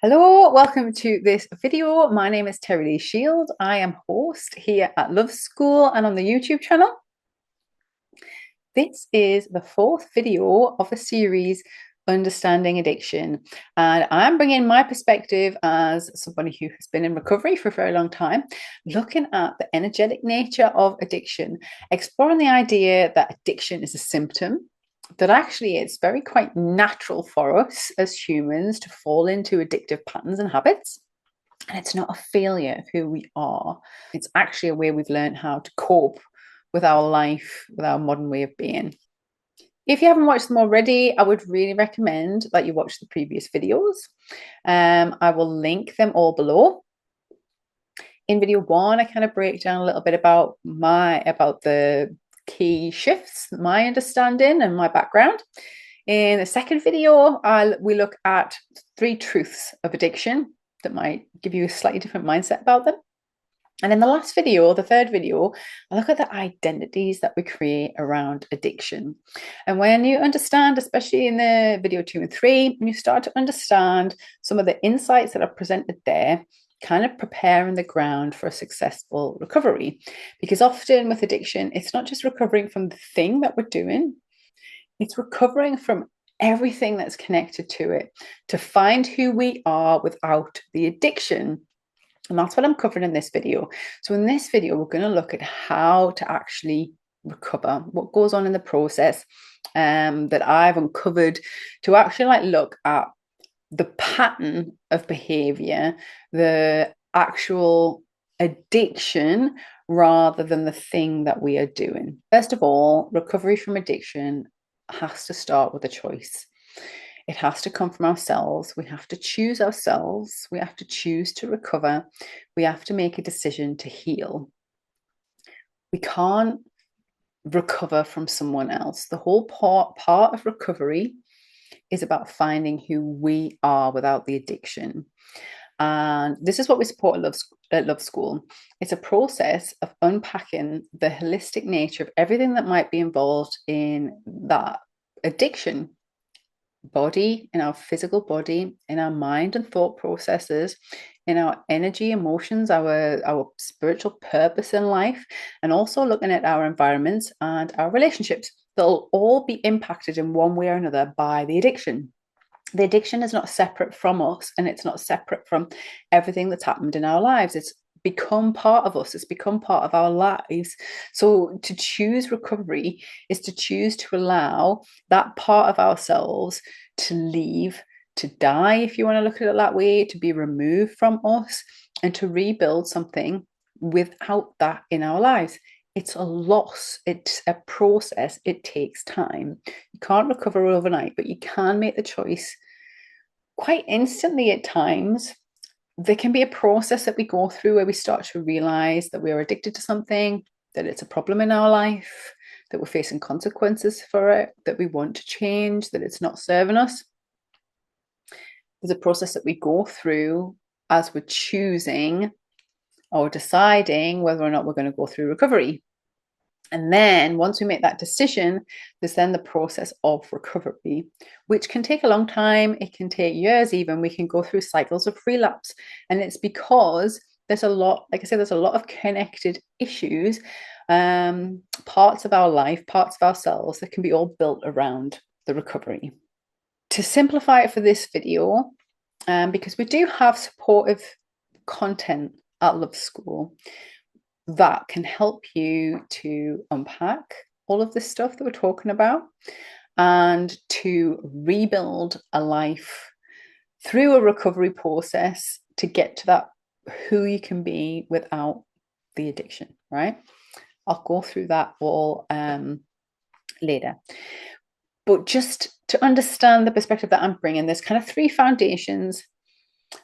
Hello, welcome to this video. My name is Terry Lee Shield. I am host here at Love School and on the YouTube channel. This is the fourth video of a series, Understanding Addiction. And I'm bringing my perspective as somebody who has been in recovery for a very long time, looking at the energetic nature of addiction, exploring the idea that addiction is a symptom, that actually it's very quite natural for us as humans to fall into addictive patterns and habits. And it's not a failure of who we are. It's actually a way we've learned how to cope with our life, with our modern way of being. If you haven't watched them already, I would really recommend that you watch the previous videos. I will link them all below. In video one, I kind of break down a little bit about the key shifts, my understanding and my background. In the second video, we look at 3 truths of addiction that might give you a slightly different mindset about them. And in the last video, the third video, I look at the identities that we create around addiction. And when you understand, especially in the video 2 and 3, when you start to understand some of the insights that are presented there, kind of preparing the ground for a successful recovery. Because often with addiction, it's not just recovering from the thing that we're doing, it's recovering from everything that's connected to it to find who we are without the addiction. And that's what I'm covering in this video. So in this video, we're going to look at how to actually recover, what goes on in the process that I've uncovered to actually look at the pattern of behavior, the actual addiction rather than the thing that we are doing. First of all, recovery from addiction has to start with a choice. It has to come from ourselves. We have to choose ourselves. We have to choose to recover. We have to make a decision to heal. We can't recover from someone else. The whole part of recovery is about finding who we are without the addiction. And this is what we support at Love School. It's a process of unpacking the holistic nature of everything that might be involved in that addiction body, in our physical body, in our mind and thought processes, in our energy, emotions, our spiritual purpose in life, and also looking at our environments and our relationships. They'll all be impacted in one way or another by the addiction. The addiction is not separate from us, and it's not separate from everything that's happened in our lives. It's become part of us. It's become part of our lives. So to choose recovery is to choose to allow that part of ourselves to leave, to die, if you want to look at it that way, to be removed from us, and to rebuild something without that in our lives. It's a loss. It's a process. It takes time. You can't recover overnight, but you can make the choice quite instantly at times. There can be a process that we go through where we start to realize that we're addicted to something, that it's a problem in our life, that we're facing consequences for it, that we want to change, that it's not serving us. There's a process that we go through as we're choosing or deciding whether or not we're going to go through recovery. And then once we make that decision, there's then the process of recovery, which can take a long time. It can take years even. We can go through cycles of relapse. And it's because there's a lot, like I said, there's a lot of connected issues, parts of our life, parts of ourselves that can be all built around the recovery. To simplify it for this video, because we do have supportive content at Love School, that can help you to unpack all of this stuff that we're talking about and to rebuild a life through a recovery process to get to that who you can be without the addiction, right? I'll go through that all later. But just to understand the perspective that I'm bringing, there's kind of 3 foundations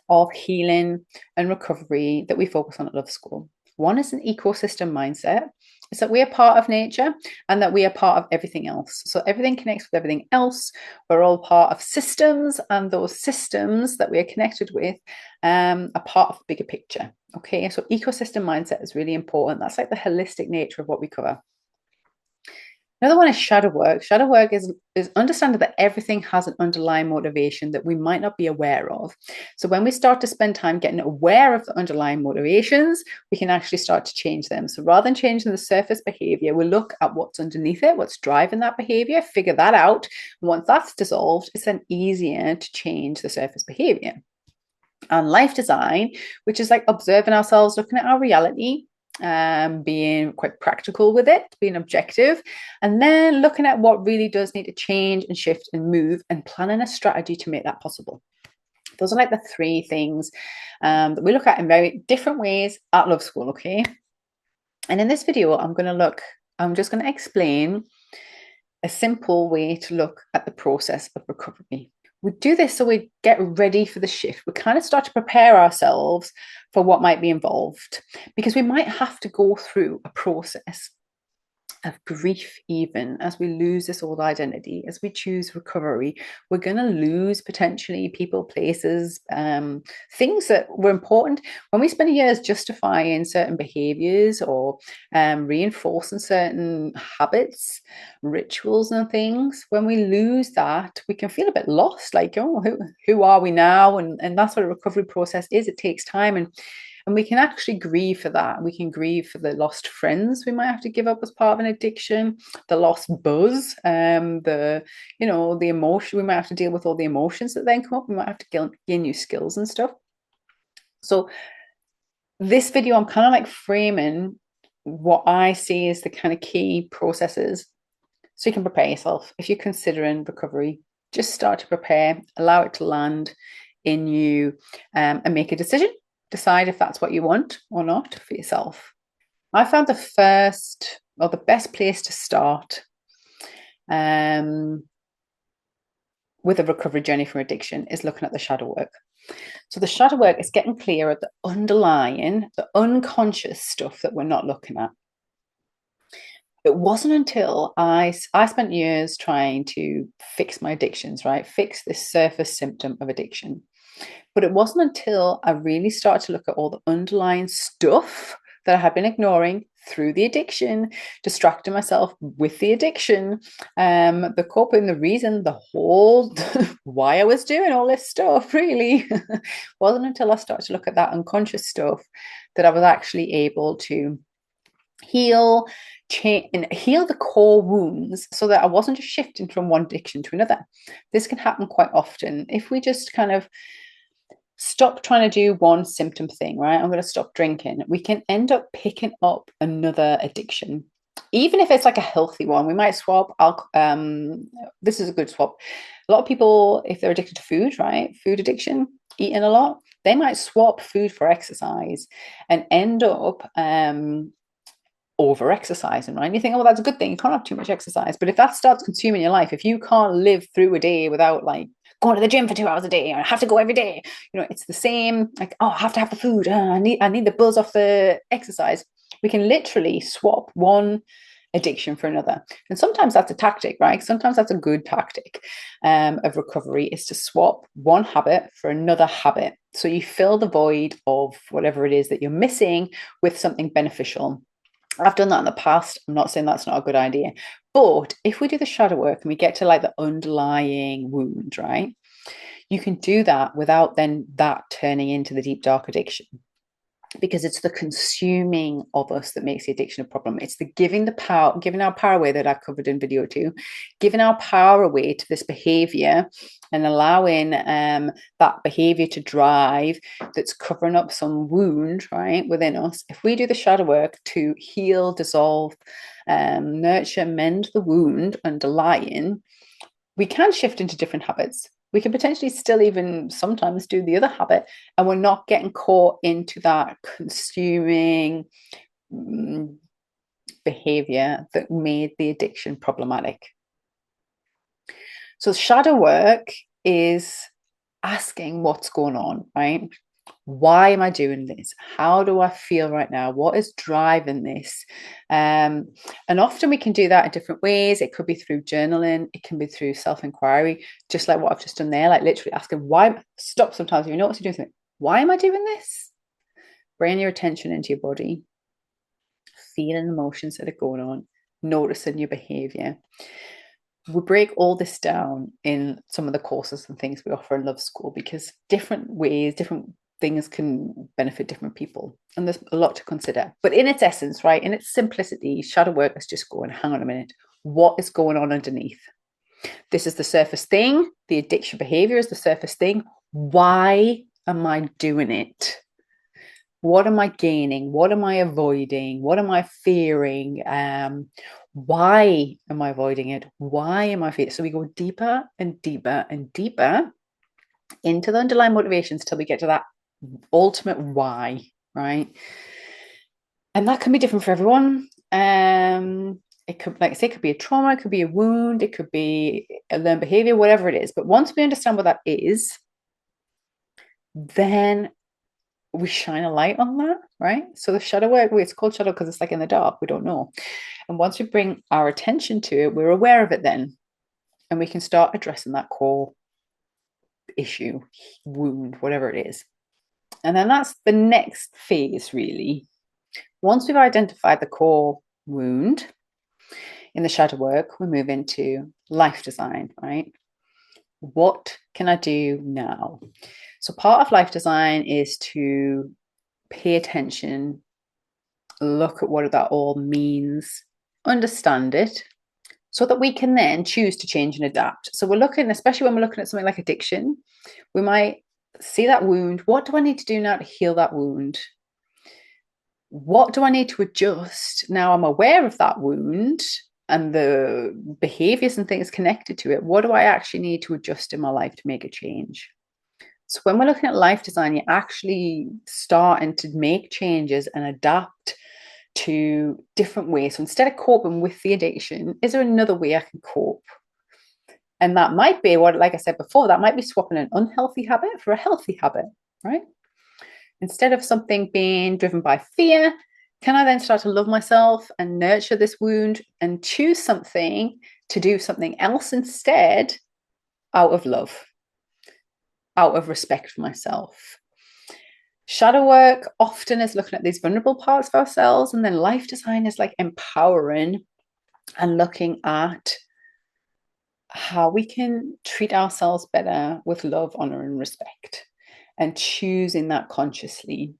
of healing and recovery that we focus on at Love School. One is an ecosystem mindset. It's that we are part of nature and that we are part of everything else. So everything connects with everything else. We're all part of systems, and those systems that we are connected with are part of the bigger picture. Okay, so ecosystem mindset is really important. That's like the holistic nature of what we cover. Another one is shadow work. Shadow work is understanding that everything has an underlying motivation that we might not be aware of. So when we start to spend time getting aware of the underlying motivations, we can actually start to change them. So rather than changing the surface behavior, we'll look at what's underneath it, what's driving that behavior, figure that out. And once that's dissolved, it's then easier to change the surface behavior. And life design, which is like observing ourselves, looking at our reality, being quite practical with it, being objective, and then looking at what really does need to change and shift and move and planning a strategy to make that possible. Those are like the three things that we look at in very different ways at Love School, okay? And in this video, I'm just going to explain a simple way to look at the process of recovery. We do this so we get ready for the shift. We kind of start to prepare ourselves for what might be involved, because we might have to go through a process of grief, even as we lose this old identity, as we choose recovery. We're going to lose potentially people, places, things that were important. When we spend years justifying certain behaviors or reinforcing certain habits, rituals and things, when we lose that, we can feel a bit lost, like, oh, who are we now? And that's what a recovery process is. It takes time, and we can actually grieve for that. We can grieve for the lost friends we might have to give up as part of an addiction, the lost buzz, the emotion. We might have to deal with all the emotions that then come up. We might have to gain new skills and stuff. So this video, I'm kind of like framing what I see as the kind of key processes so you can prepare yourself. If you're considering recovery, just start to prepare, allow it to land in you, and make a decision. Decide if that's what you want or not for yourself. I found the first or the best place to start with a recovery journey from addiction is looking at the shadow work. So the shadow work is getting clear at the underlying, the unconscious stuff that we're not looking at. It wasn't until I spent years trying to fix my addictions, right? Fix this surface symptom of addiction. But it wasn't until I really started to look at all the underlying stuff that I had been ignoring through the addiction, distracting myself with the addiction, the coping, the reason, the whole why I was doing all this stuff really wasn't until I started to look at that unconscious stuff that I was actually able to heal, change, and heal the core wounds so that I wasn't just shifting from one addiction to another. This can happen quite often if we just kind of stop trying to do one symptom thing, right? I'm going to stop drinking. We can end up picking up another addiction, even if it's like a healthy one. We might swap this is a good swap. A lot of people, if they're addicted to food, right? Food addiction, eating a lot, they might swap food for exercise and end up over exercising, right? And you think, oh, well, that's a good thing. You can't have too much exercise. But if that starts consuming your life, if you can't live through a day without like going to the gym for 2 hours a day, or I have to go every day, it's the same. Like, oh, I have to have the food. I need the buzz off the exercise. We can literally swap one addiction for another. And sometimes that's a tactic, right? Sometimes that's a good tactic of recovery, is to swap one habit for another habit. So you fill the void of whatever it is that you're missing with something beneficial. I've done that in the past. I'm not saying that's not a good idea. But if we do the shadow work and we get to like the underlying wound, right? You can do that without then that turning into the deep, dark addiction. Because it's the consuming of us that makes the addiction a problem. It's the giving our power away that I covered in video 2, giving our power away to this behavior and allowing that behavior to drive that's covering up some wound, right, within us. If we do the shadow work to heal, dissolve, nurture, mend the wound underlying, we can shift into different habits. We can potentially still even sometimes do the other habit, and we're not getting caught into that consuming behavior that made the addiction problematic. So shadow work is asking what's going on, right? Why am I doing this? How do I feel right now? What is driving this? And often we can do that in different ways. It could be through journaling. It can be through self-inquiry, just like what I've just done there, like literally asking why. Stop sometimes if you notice you're doing something. Why am I doing this? Bring your attention into your body, feeling emotions that are going on, noticing your behavior. We break all this down in some of the courses and things we offer in Love School, because different ways, different things can benefit different people. And there's a lot to consider. But in its essence, right, in its simplicity, shadow work is just going, hang on a minute, what is going on underneath? This is the surface thing. The addiction behavior is the surface thing. Why am I doing it? What am I gaining? What am I avoiding? What am I fearing? Why am I avoiding it? Why am I fearing? So we go deeper and deeper and deeper into the underlying motivations till we get to that ultimate why, right? And that can be different for everyone. It could, like I say, it could be a trauma, it could be a wound, it could be a learned behavior, whatever it is. But once we understand what that is, then we shine a light on that, right? So the shadow work, it's called shadow because it's like in the dark, we don't know. And once we bring our attention to it, we're aware of it then. And we can start addressing that core issue, wound, whatever it is. And then that's the next phase, really. Once we've identified the core wound in the shadow work, we move into life design, right? What can I do now? So part of life design is to pay attention, look at what that all means, understand it, so that we can then choose to change and adapt. So we're looking, especially when we're looking at something like addiction, we might see that wound. What do I need to do now to heal that wound? What do I need to adjust? Now I'm aware of that wound and the behaviors and things connected to it. What do I actually need to adjust in my life to make a change? So when we're looking at life design, you're actually starting to make changes and adapt to different ways. So instead of coping with the addiction, is there another way I can cope? And that might be what, like I said before, that might be swapping an unhealthy habit for a healthy habit, right? Instead of something being driven by fear, can I then start to love myself and nurture this wound and choose something to do something else instead out of love, out of respect for myself? Shadow work often is looking at these vulnerable parts of ourselves, and then life design is like empowering and looking at how we can treat ourselves better with love, honor, and respect, and choosing that consciously.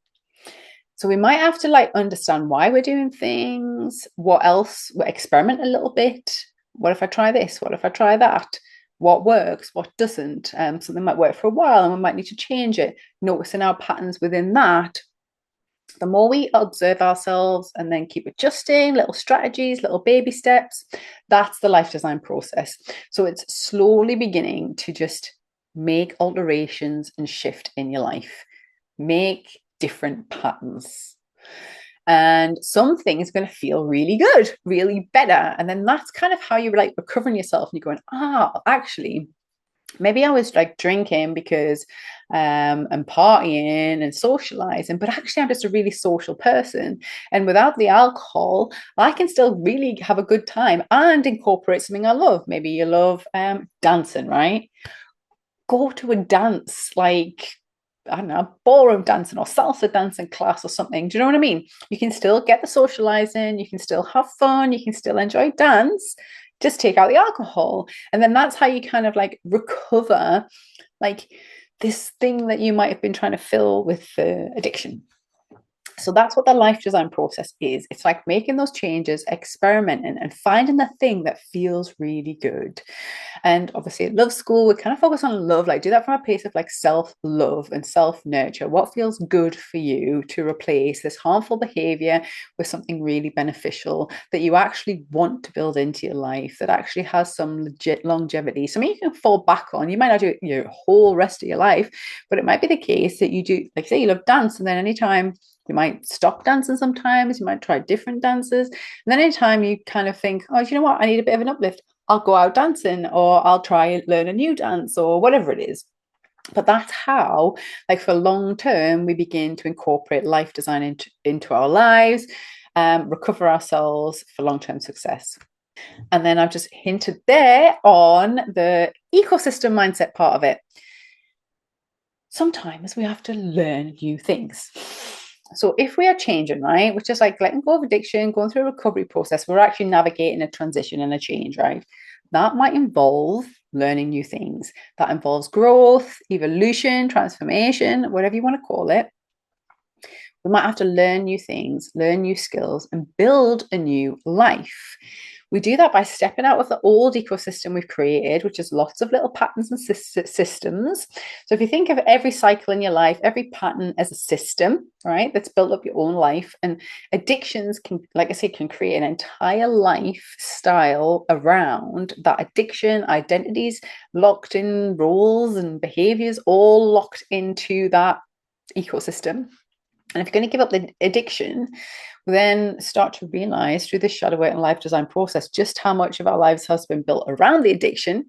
So we might have to like understand why we're doing things, what else, we experiment a little bit. What if I try this? What if I try that? What works? What doesn't? Something might work for a while and we might need to change it. Noticing our patterns within that. The more we observe ourselves and then keep adjusting, little strategies, little baby steps, that's the life design process. So it's slowly beginning to just make alterations and shift in your life. Make different patterns. And some things are going to feel really good, really better. And then that's kind of how you're like recovering yourself. And you're going, actually, maybe I was like drinking because and partying and socializing, but actually I'm just a really social person. And without the alcohol, I can still really have a good time and incorporate something I love. Maybe you love dancing, right? Go to a dance, like I don't know, ballroom dancing or salsa dancing class or something. Do you know what I mean? You can still get the socializing, you can still have fun, you can still enjoy dance, just take out the alcohol. And then that's how you kind of like recover like this thing that you might have been trying to fill with addiction. So that's what the life design process is. It's like making those changes, experimenting, and finding the thing that feels really good. And obviously at Love School, we kind of focus on love, like do that from a place of like self-love and self-nurture. What feels good for you to replace this harmful behavior with something really beneficial that you actually want to build into your life, that actually has some legit longevity. Something you can fall back on. You might not do it your whole rest of your life, but it might be the case that you do, like say you love dance, and then anytime you might stop dancing sometimes, you might try different dances. And then anytime you kind of think, oh, you know what, I need a bit of an uplift, I'll go out dancing or I'll try and learn a new dance or whatever it is. But that's how, like for long term, we begin to incorporate life design into our lives, recover ourselves for long-term success. And then I've just hinted there on the ecosystem mindset part of it. Sometimes we have to learn new things. So if we are changing, right, which is like letting go of addiction, going through a recovery process, we're actually navigating a transition and a change, right? That might involve learning new things. That involves growth, evolution, transformation, whatever you want to call it. We might have to learn new things, learn new skills, and build a new life. We do that by stepping out of the old ecosystem we've created, which is lots of little patterns and systems. So if you think of every cycle in your life, every pattern as a system, right, that's built up your own life, and addictions can, like I say, can create an entire lifestyle around that addiction, identities, locked in roles and behaviors, all locked into that ecosystem. And if you're going to give up the addiction, we then start to realize through this shadow work and life design process just how much of our lives has been built around the addiction.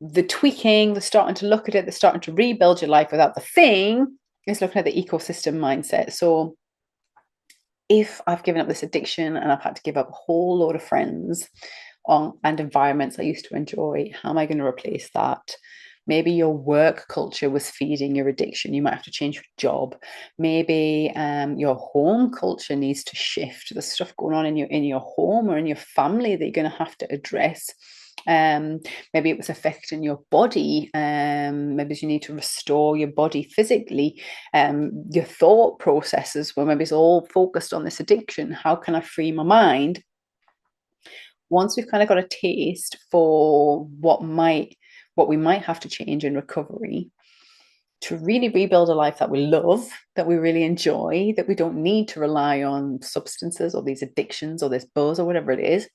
The tweaking, the starting to look at it, the starting to rebuild your life without the thing is looking at the ecosystem mindset. So if I've given up this addiction and I've had to give up a whole load of friends and environments I used to enjoy, how am I going to replace that? Maybe your work culture was feeding your addiction. You might have to change your job. Maybe your home culture needs to shift. There's stuff going on in your home or in your family that you're going to have to address. Maybe it was affecting your body. Maybe you need to restore your body physically. Your thought processes, well, maybe it's all focused on this addiction. How can I free my mind? Once we've kind of got a taste for what we might have to change in recovery to really rebuild a life that we love, that we really enjoy, that we don't need to rely on substances or these addictions or this buzz or whatever it is,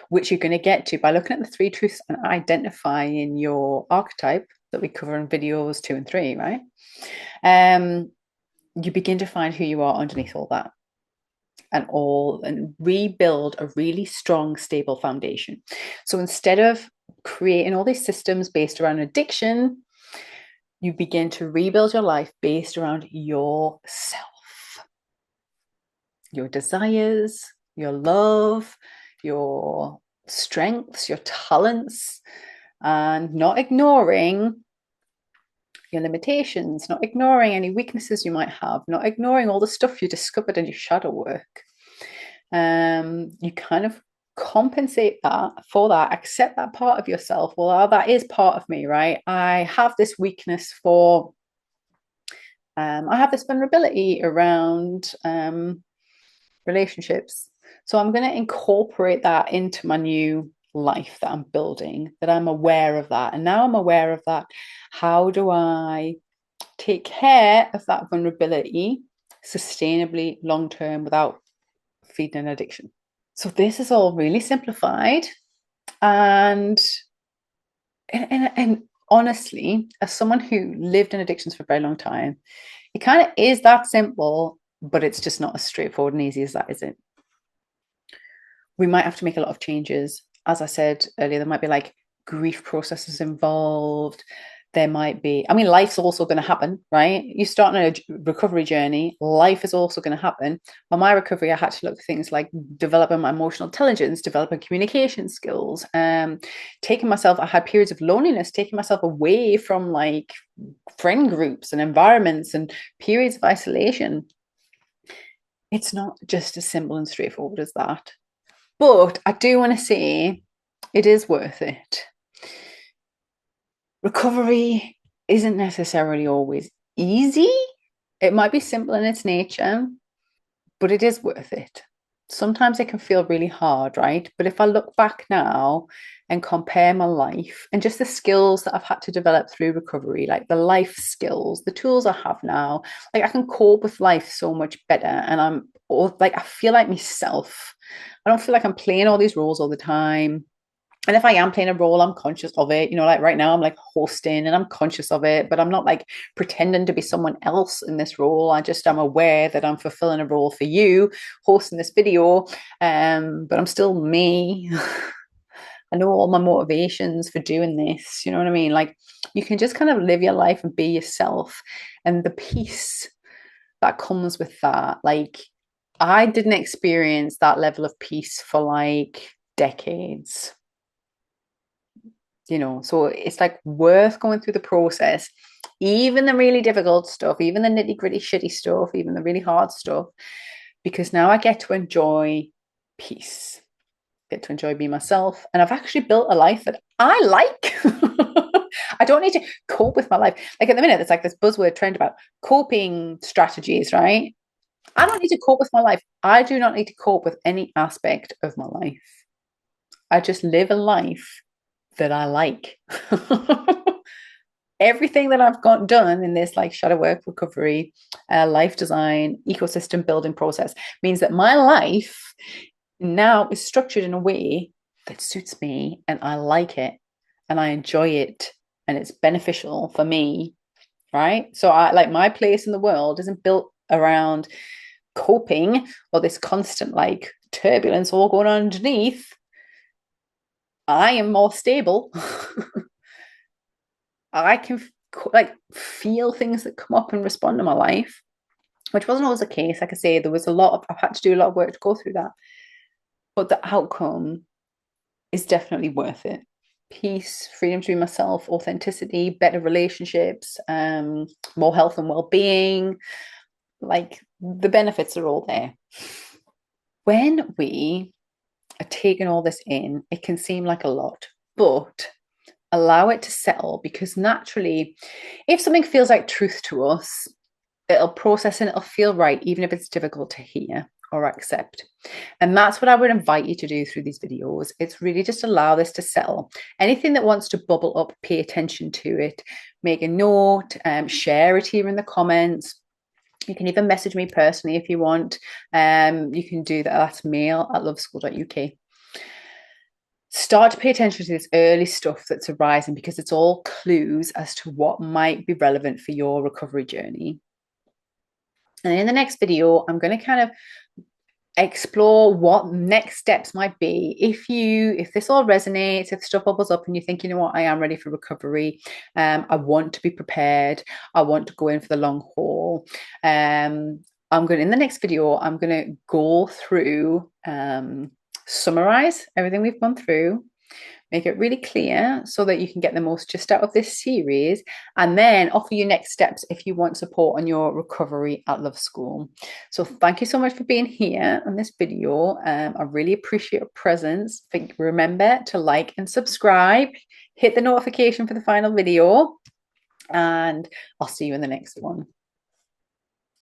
which you're going to get to by looking at the 3 truths and identifying your archetype that we cover in videos 2 and 3, right? You begin to find who you are underneath all that. And rebuild a really strong, stable foundation. So instead of creating all these systems based around addiction, you begin to rebuild your life based around yourself, your desires, your love, your strengths, your talents, and not ignoring your limitations, not ignoring any weaknesses you might have, not ignoring all the stuff you discovered in your shadow work. You kind of compensate that for that, accept that part of yourself. Well, that is part of me, right? I have this weakness for, I have this vulnerability around relationships. So I'm going to incorporate that into my new life that I'm building, that I'm aware of that. And now I'm aware of that. How do I take care of that vulnerability sustainably long term without feeding an addiction? So this is all really simplified. And honestly, as someone who lived in addictions for a very long time, it kind of is that simple, but it's just not as straightforward and easy as that, is it? We might have to make a lot of changes. As I said earlier, there might be like grief processes involved. There might be, I mean, life's also going to happen, right? You start on a recovery journey, life is also going to happen. On my recovery, I had to look at things like developing my emotional intelligence, developing communication skills, taking myself, I had periods of loneliness, taking myself away from like friend groups and environments and periods of isolation. It's not just as simple and straightforward as that. But I do want to say it is worth it. Recovery isn't necessarily always easy. It might be simple in its nature, but it is worth it. Sometimes it can feel really hard, right? But if I look back now and compare my life and just the skills that I've had to develop through recovery, like the life skills, the tools I have now, like I can cope with life so much better. And I feel like myself. I don't feel like I'm playing all these roles all the time. And if I am playing a role, I'm conscious of it. You know, like right now I'm like hosting and I'm conscious of it, but I'm not like pretending to be someone else in this role. I just am aware that I'm fulfilling a role for you, hosting this video. But I'm still me. I know all my motivations for doing this. You know what I mean? Like you can just kind of live your life and be yourself. And the peace that comes with that. Like I didn't experience that level of peace for like decades. So it's like worth going through the process, even the really difficult stuff, even the nitty gritty shitty stuff, even the really hard stuff, because now I get to enjoy peace, get to enjoy being myself, and I've actually built a life that I like. I don't need to cope with my life. Like at the minute, it's like this buzzword trend about coping strategies, right? I don't need to cope with my life. I do not need to cope with any aspect of my life. I just live a life that I like. Everything that I've got done in this like shadow work recovery, life design, ecosystem building process means that my life now is structured in a way that suits me and I like it and I enjoy it and it's beneficial for me, right? So I like my place in the world isn't built around coping or this constant like turbulence all going on underneath. I am more stable. I can like feel things that come up and respond to my life, which wasn't always the case. Like I say, there was I've had to do a lot of work to go through that, but the outcome is definitely worth it. Peace, freedom to be myself, authenticity, better relationships, more health and well-being. Like the benefits are all there. When we are taking all this in, it can seem like a lot, but allow it to settle, because naturally, if something feels like truth to us, it'll process and it'll feel right, even if it's difficult to hear or accept. And that's what I would invite you to do through these videos. It's really just allow this to settle. Anything that wants to bubble up, pay attention to it, make a note, share it here in the comments. You can even message me personally if you want. You can do that. That's mail@loveschool.uk. Start to pay attention to this early stuff that's arising, because it's all clues as to what might be relevant for your recovery journey. And in the next video, I'm going to kind of explore what next steps might be if this all resonates, if stuff bubbles up and you think, you know what, I am ready for recovery. I want to be prepared. I want to go in for the long haul. In the next video, I'm going to go through, summarize everything we've gone through, make it really clear so that you can get the most just out of this series, and then offer you next steps if you want support on your recovery at Love School. So thank you so much for being here on this video. I really appreciate your presence. Remember to like and subscribe, hit the notification for the final video, and I'll see you in the next one.